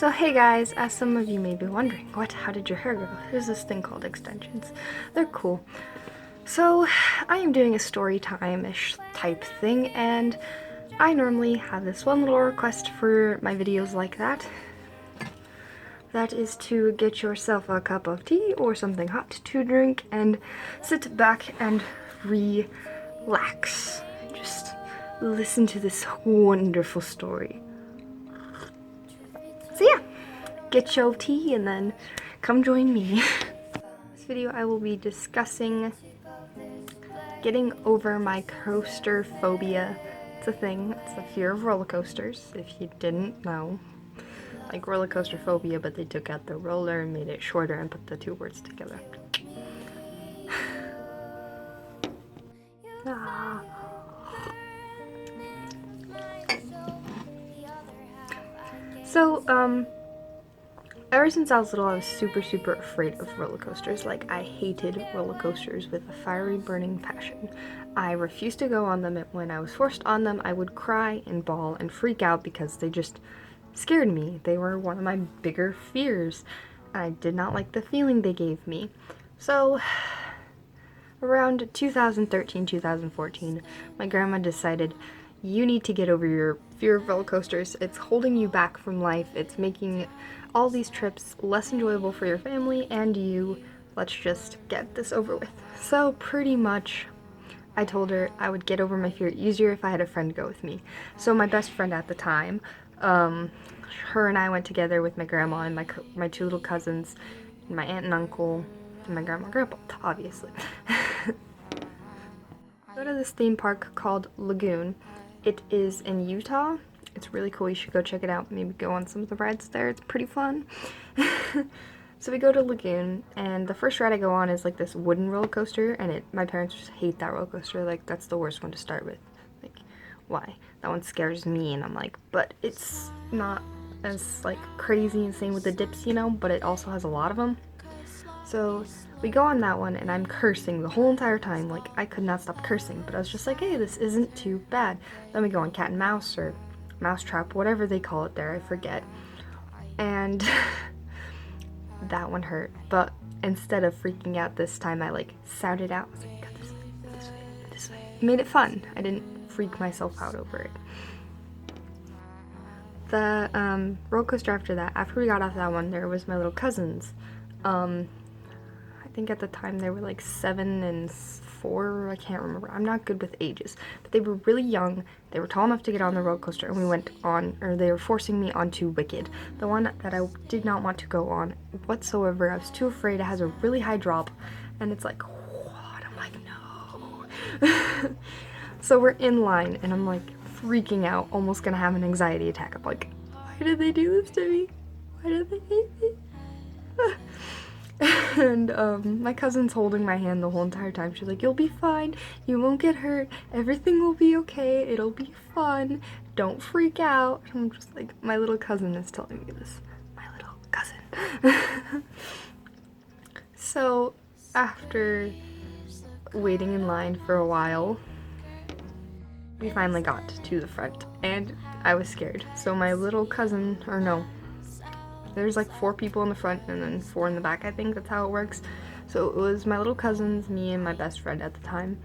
So hey guys, as some of you may be wondering, how did your hair grow? There's this thing called extensions. They're cool. So I am doing a story time-ish type thing, and I normally have this one little request for my videos like that. That is to get yourself a cup of tea or something hot to drink and sit back and relax. Just listen to this wonderful story. So yeah, get your tea and then come join me. This video I will be discussing getting over my coasterphobia. It's a thing, it's a fear of roller coasters, if you didn't know. Like roller coaster phobia, but they took out the roller and made it shorter and put the two words together. Ah. So, ever since I was little, I was super afraid of roller coasters. Like, I hated roller coasters with a fiery, burning passion. I refused to go on them, and when I was forced on them, I would cry and bawl and freak out because they just scared me. They were one of my bigger fears. I did not like the feeling they gave me. So, around 2013, 2014, my grandma decided, you need to get over your fear of roller coasters. It's holding you back from life. It's making all these trips less enjoyable for your family and you. Let's just get this over with. So pretty much, I told her I would get over my fear easier if I had a friend go with me. So my best friend at the time, her and I went together with my grandma and my two little cousins, and my aunt and uncle, and my grandma and grandpa, obviously. Go to this theme park called Lagoon. It is in Utah. It's really cool. You should go check it out. Maybe go on some of the rides there. It's pretty fun. So we go to Lagoon, and the first ride I go on is like this wooden roller coaster, and my parents just hate that roller coaster. Like, that's the worst one to start with. Like, why? That one scares me, and I'm like, but it's not as like crazy and same with the dips, you know, but it also has a lot of them. So we go on that one, and I'm cursing the whole entire time. Like, I could not stop cursing, but I was just like, hey, this isn't too bad. Then we go on Cat and Mouse, or Mousetrap, whatever they call it there, I forget. And that one hurt, but instead of freaking out this time, I like sounded out. I was like, go this way, this way, this way. It made it fun. I didn't freak myself out over it. The roller coaster after that, after we got off that one, there was my little cousins. I think at the time they were like 7 and 4, I can't remember. I'm not good with ages, but they were really young. They were tall enough to get on the roller coaster, and we went on, or they were forcing me onto Wicked, the one that I did not want to go on whatsoever. I was too afraid. It has a really high drop, and it's like, what? I'm like, no. So we're in line, and I'm like freaking out, almost gonna have an anxiety attack. I'm like, why did they do this to me? Why did they hate me? And my cousin's holding my hand the whole entire time. She's like, you'll be fine, you won't get hurt, everything will be okay, it'll be fun, don't freak out. And I'm just like, my little cousin is telling me this. My little cousin. So after waiting in line for a while, we finally got to the front, and I was scared. So my little cousin, or no, there's like 4 people in the front and then 4 in the back, I think that's how it works. So it was my little cousins, me, and my best friend at the time,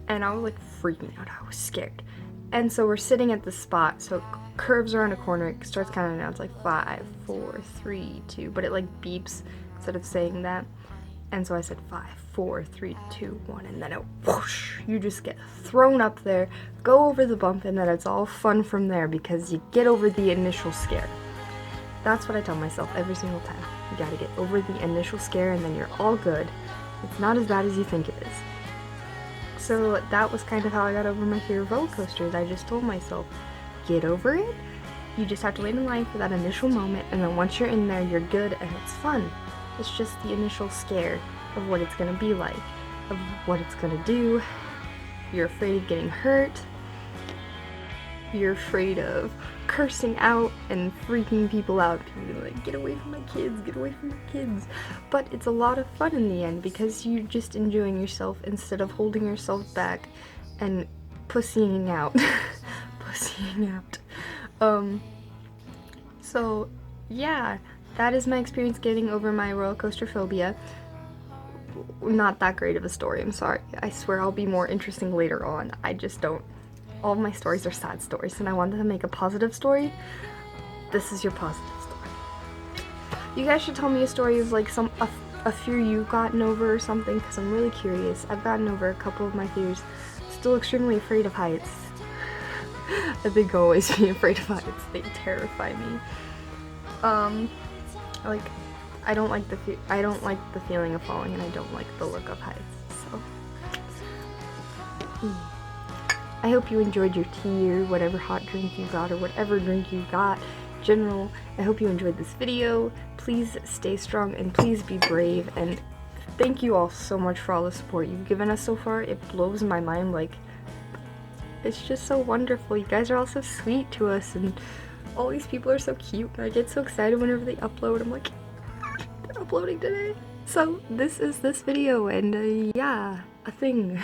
and I was like freaking out. I was scared. And so we're sitting at the spot, so it curves around a corner, it starts counting down. It's like 5, 4, 3, 2, but it like beeps instead of saying that. And so I said 5, 4, 3, 2, 1, and then it whoosh, you just get thrown up there, go over the bump, and then it's all fun from there because you get over the initial scare. That's what I tell myself every single time. You gotta get over the initial scare and then you're all good. It's not as bad as you think it is. So that was kind of how I got over my fear of roller coasters. I just told myself, get over it. You just have to wait in line for that initial moment, and then once you're in there, you're good and it's fun. It's just the initial scare of what it's gonna be like, of what it's gonna do. You're afraid of getting hurt. You're afraid of cursing out and freaking people out. People are like, get away from my kids, get away from my kids. But it's a lot of fun in the end because you're just enjoying yourself instead of holding yourself back and pussying out. Pussying out. So yeah, that is my experience getting over my roller coaster phobia. Not that great of a story, I'm sorry. I swear I'll be more interesting later on. I just don't. All of my stories are sad stories, and I wanted to make a positive story. This is your positive story. You guys should tell me a story of like a fear you've gotten over or something, because I'm really curious. I've gotten over a couple of my fears. Still extremely afraid of heights. I think I'll always be afraid of heights. They terrify me. Like, I don't like the feeling of falling, and I don't like the look of heights. So, I hope you enjoyed your tea or whatever hot drink you got or whatever drink you got. General, I hope you enjoyed this video. Please stay strong and please be brave, and thank you all so much for all the support you've given us so far. It blows my mind. Like, it's just so wonderful. You guys are all so sweet to us, and all these people are so cute, and I get so excited whenever they upload. I'm like, they're uploading today. So this is this video, and yeah, a thing.